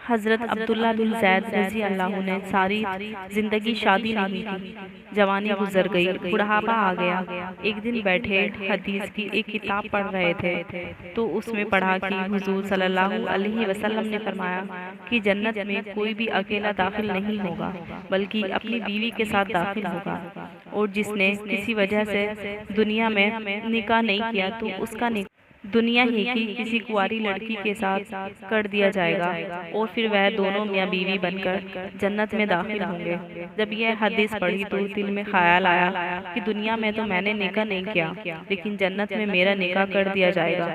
حضرت عبداللہ بن زید رضی اللہ عنہ نے ساری زندگی شادی نہیں کی، جوانی گزر گئی، بڑھاپا آ گیا۔ ایک دن بیٹھے حدیث کی ایک کتاب پڑھ رہے تھے تو اس میں پڑھا کہ حضور صلی اللہ علیہ وسلم نے فرمایا کہ جنت میں کوئی بھی اکیلا داخل نہیں ہوگا بلکہ اپنی بیوی کے ساتھ داخل ہوگا، اور جس نے کسی وجہ سے دنیا میں نکاح نہیں کیا تو اس کا نکاح دنیا ہی کی کسی کنواری لڑکی کے ساتھ کر دیا جائے گا، اور پھر وہ دونوں میاں بیوی بن کر جنت میں داخل ہوں گے۔ جب یہ حدیث پڑھی تو دل میں خیال آیا کہ دنیا میں تو میں نے نکاح نہیں کیا، لیکن جنت میں میرا نکاح کر دیا جائے گا،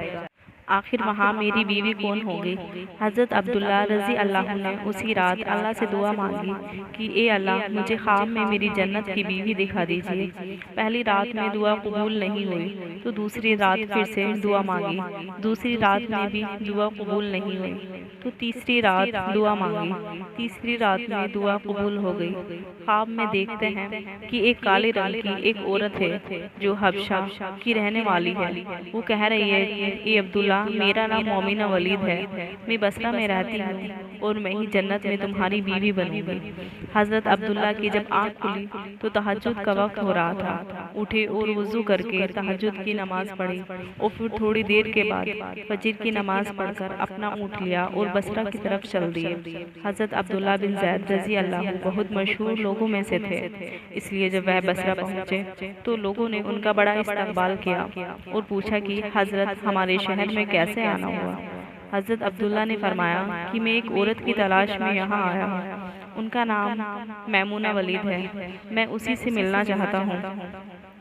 آخر وہاں میری بیوی کون ہوگی؟ حضرت عبداللہ رضی اللہ عنہ نے اسی رات اللہ سے دعا مانگی کہ اے اللہ، مجھے خواب میں میری جنت کی بیوی دکھا دیجیے۔ پہلی رات میں دعا قبول نہیں ہوئی تو دوسری رات پھر سے دعا مانگی، دوسری رات میں بھی دعا قبول نہیں ہوئی تو تیسری رات دعا مانگی، تیسری رات میں دعا قبول ہو گئی۔ خواب میں دیکھتے ہیں کہ ایک کالے رنگ کی ایک عورت ہے جو حبشہ کی رہنے والی ہے، وہ کہہ رہی ہے کہ اے عبداللہ، میرا نام مومنہ ولید ہے، میں بصرہ میں رہتی ہوں اور میں ہی جنت میں تمہاری بیوی بنوں گی۔ حضرت عبداللہ کی جب آنکھ کھلی تو تہجد کا وقت ہو رہا تھا، اٹھے اور وضو کر کے تہجد کی نماز پڑھی، اور پھر تھوڑی دیر کے بعد فجر کی نماز پڑھ کر اپنا اونٹ لیا اور بصرہ کی طرف چل دیے۔ حضرت عبداللہ بن زید رضی اللہ عنہ بہت مشہور لوگوں میں سے تھے، اس لیے جب وہ بصرہ پہنچے تو لوگوں نے ان کا بڑا استقبال کیا اور پوچھا کہ حضرت ہمارے شہر میں کیسے آنا ہوا؟ حضرت عبداللہ نے فرمایا کہ میں ایک عورت کی تلاش میں یہاں آیا ہوں، ان کا نام میمونہ ولید ہے، میں اسی سے ملنا چاہتا ہوں۔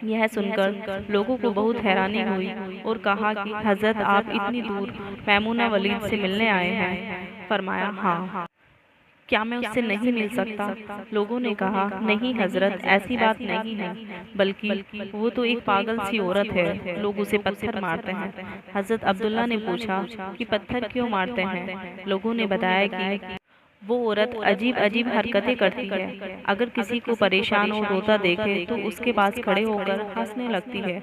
یہ سن کر لوگوں کو بہت حیرانی ہوئی اور کہا کہ حضرت آپ اتنی دور میمونہ ولید سے ملنے آئے ہیں؟ فرمایا ہاں، کیا میں اس سے نہیں مل سکتا؟ لوگوں نے کہا نہیں حضرت، ایسی بات نہیں ہے، بلکہ وہ تو ایک پاگل سی عورت ہے، لوگ اسے پتھر مارتے ہیں۔ حضرت عبداللہ نے پوچھا کہ پتھر کیوں مارتے ہیں؟ لوگوں نے بتایا کہ وہ عورت عجیب عجیب حرکتیں کرتی ہے، اگر کسی کو پریشان اور روتا دیکھے تو اس کے پاس کھڑے ہو کر ہنسنے لگتی ہے،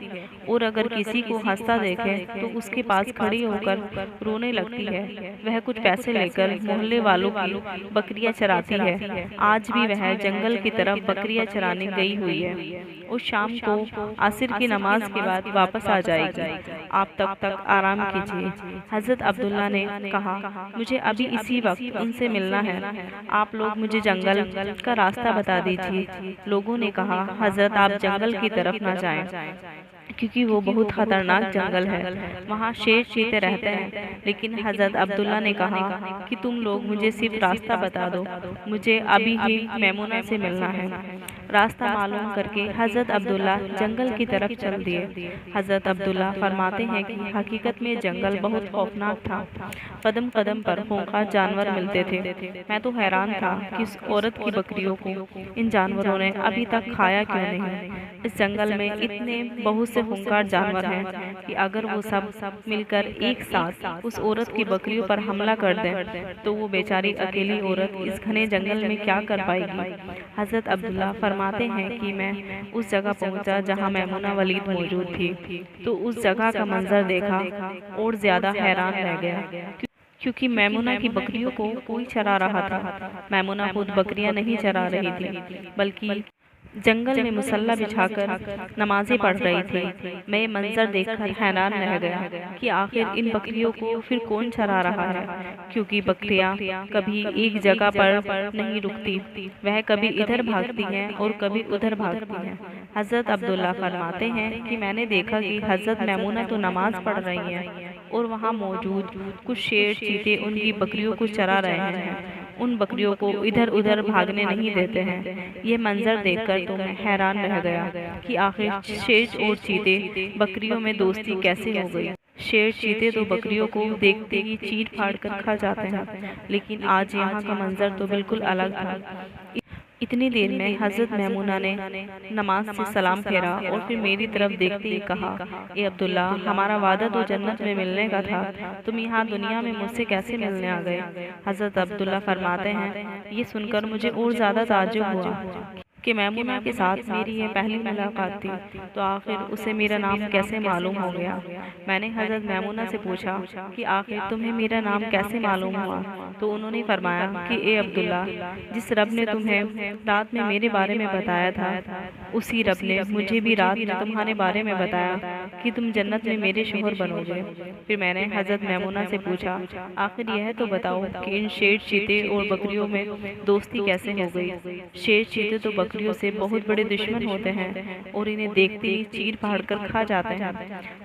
اور اگر کسی کو ہنستا دیکھے تو اس کے پاس کھڑی ہو کر رونے لگتی ہے۔ وہ کچھ پیسے لے کر محلے والوں کی بکریاں چراتی ہے، آج بھی وہ جنگل کی طرف بکریاں چرانے گئی ہوئی ہے، اور شام کو عصر کی نماز کے بعد واپس آ جائے گی، آپ تب تک آرام کیجیے۔ حضرت عبداللہ نے کہا مجھے ابھی اسی وقت ان سے ملنا ہے، آپ لوگ مجھے جنگل کا راستہ بتا دیجیے۔ لوگوں نے کہا حضرت آپ جنگل کی طرف نہ جائیں، کیونکہ وہ بہت خطرناک جنگل ہے، وہاں شیر چیتے رہتے ہیں۔ لیکن حضرت عبداللہ نے کہا کہ تم لوگ مجھے صرف راستہ بتا دو، مجھے ابھی ہی میمونہ سے ملنا ہے۔ راستہ معلوم کر کے حضرت عبداللہ جنگل کی طرف چل دیے۔ حضرت عبداللہ فرماتے ہیں کہ حقیقت میں جنگل بہت خوفناک تھا، قدم قدم پر خونخوار جانور ملتے تھے۔ میں تو حیران تھا کہ اس عورت کی بکریوں کو ان جانوروں نے ابھی تک کھایا کیوں نہیں۔ اس جنگل میں اتنے بہت سے خونخوار جانور ہیں کہ اگر وہ سب مل کر ایک ساتھ اس عورت کی بکریوں پر حملہ کر دیں تو وہ بیچاری اکیلی عورت اس گھنے جنگل میں کیا کر پائے گی۔ حضرت عبداللہ فرماتے ہیں کہ میں اس جگہ پہنچا جہاں میمونہ ولید موجود تھی، تو اس جگہ کا منظر دیکھا اور زیادہ حیران رہ گیا، کیونکہ میمونہ کی بکریوں کو کوئی چرا رہا تھا۔ میمونہ خود بکریاں نہیں چرا رہی تھی، بلکہ جنگل میں مسلح بچھا کر نمازیں پڑھ رہی تھی۔ میں یہ منظر دیکھ کر حیران رہ گیا کہ آخر ان بکریوں کو پھر کون چرا رہا ہے، کیونکہ بکریاں کبھی ایک جگہ پر نہیں رکتی، وہ کبھی ادھر بھاگتی ہیں اور کبھی ادھر بھاگتی ہیں۔ حضرت عبداللہ فرماتے ہیں کہ میں نے دیکھا کہ حضرت میمونہ تو نماز پڑھ رہی ہیں اور وہاں موجود کچھ شیر چیتے ان کی بکریوں کو چرا رہے ہیں، ان بکریوں کو ادھر ادھر بھاگنے نہیں دیتے ہیں۔ یہ منظر دیکھ کر تو میں حیران رہ گیا کہ آخر شیر اور چیتے بکریوں میں دوستی کیسے ہو گئی۔ شیر چیتے تو بکریوں کو دیکھتے ہی چیر پھاڑ کر کھا جاتے ہیں، لیکن آج یہاں کا منظر تو بالکل الگ تھا۔ اتنی دیر میں حضرت میمونہ نے نماز سے سلام پھیرا اور پھر میری طرف دیکھتے ہی کہا اے عبداللہ، ہمارا وعدہ تو جنت میں ملنے کا تھا، تم یہاں دنیا میں مجھ سے کیسے ملنے آ گئے؟ حضرت عبداللہ فرماتے ہیں یہ سن کر مجھے اور زیادہ تعجب ہوا کہ میمونہ کے ساتھ میری یہ پہلی ملاقات تھی، تو آخر اسے میرا نام کیسے معلوم ہو گیا؟ میں نے حضرت میمونہ سے پوچھا کہ آخر تمہیں میرا نام کیسے معلوم ہوا؟ تو انہوں نے فرمایا کہ اے عبداللہ، جس رب نے تمہیں رات میں میرے بارے میں بتایا تھا، اسی رب نے مجھے بھی رات میں تمہارے بارے میں بتایا کہ تم جنت میں میرے شوہر بنو گے۔ پھر میں نے حضرت میمونہ سے پوچھا آخر یہ تو بتاؤ کہ ان شیر چیتے اور بکریوں میں دوستی کیسے ہو گئی؟ شیر چیتے تو بکریوں سے بہت بڑے دشمن ہوتے ہیں اور انہیں دیکھتے ہی چیر پھاڑ کر کھا جاتے ہیں۔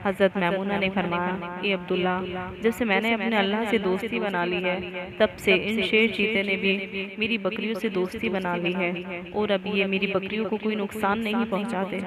حضرت میمونہ نے فرمایا اے عبداللہ، جب سے میں نے اپنے اللہ سے دوستی بنا لی ہے، تب سے ان شیر چیتے نے بھی میری بکریوں سے دوستی بنا لی ہے، اور اب یہ میری بکریوں کو کوئی نقصان نہیں پہنچاتے۔